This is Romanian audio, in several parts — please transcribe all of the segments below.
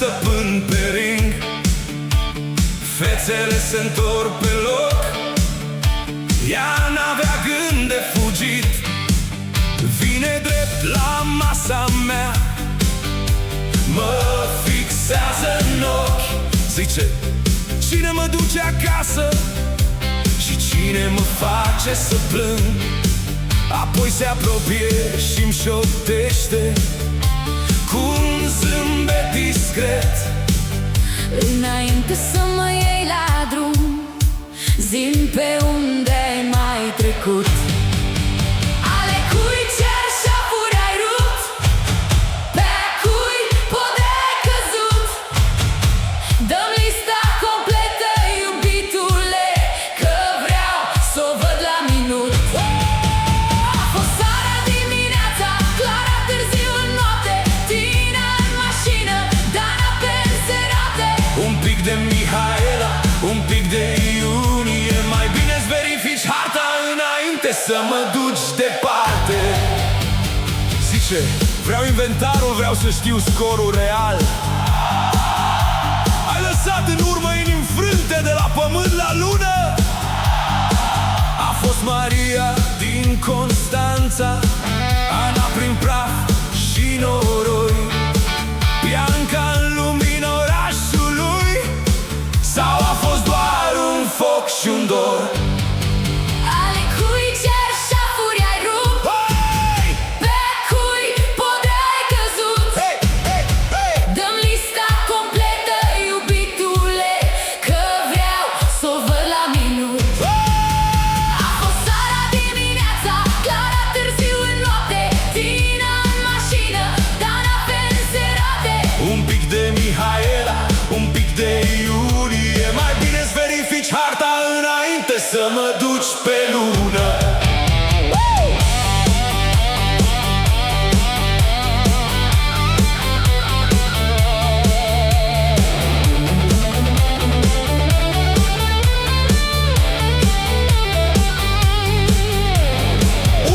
stăpân pe ring. Fețele se întorc pe loc, ea n-avea gând de fugit. Vine drept la masa mea, mă fixează în ochi. Zice, cine mă duce acasă și cine mă face să plâng? Apoi se apropie și-mi șoptește cu un zâmbet discret: înainte să mă iei la drum, zi-mi pe unde ai mai trecut. Ale cui cerșafuri ai rupt, pe cui pode ai căzut. Dă-mi lista completă, iubitule, că vreau s-o văd la minut. A fost seara, dimineața, Clara târziu în noapte, Tina în mașină, Dana pe înserate. Un pic de Mihaela, un pic de Iunie. Mai bine-ți verifici harta înainte să mă duci departe. Zice, vreau inventarul, vreau să știu scorul real. Ai lăsat în urmă inimi înfrânte de la pământ la lună. A fost Maria din Constanța, Ana prin praf și noroi, Bianca în lumina orașului, sau a fost doar un foc și un dor? Ale cui cerșafuri ai rupt, Hey! pe cui pode ai căzut. Hey! Hey! Hey! Dă-mi lista completă, iubitule, că vreau s-o văd la minut. A fost seara, dimineața, Clara târziu în noapte, Tina în mașină, Dana pe înserate. Un pic de Mihaela, un pic de Iulie. Mai bine-ți verifici harta înainte să mă duci pe lună.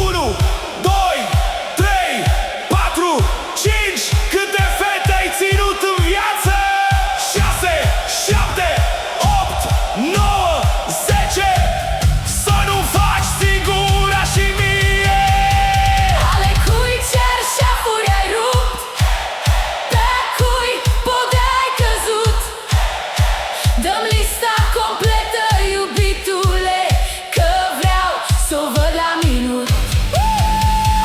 Unu, doi, trei, patru, cinci. Câte fete ai ținut în viață? 6, 7, 8, 9, 10. Să nu faci singura și mie. Ale cui cerșafuri ai rupt, pe cui pode ai căzut. Dă-mi lista completă, iubitule, că vreau s-o văd la minut.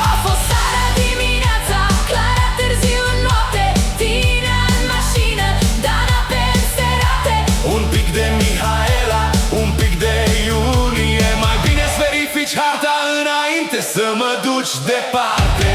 A fost seara, dimineața, Clara târziu în noapte, Tina în mașină, Dana pe înserate. Un pic de Mihaela, un pic de Iulie. Mai bine-ți verifici harta înainte să mă duci departe.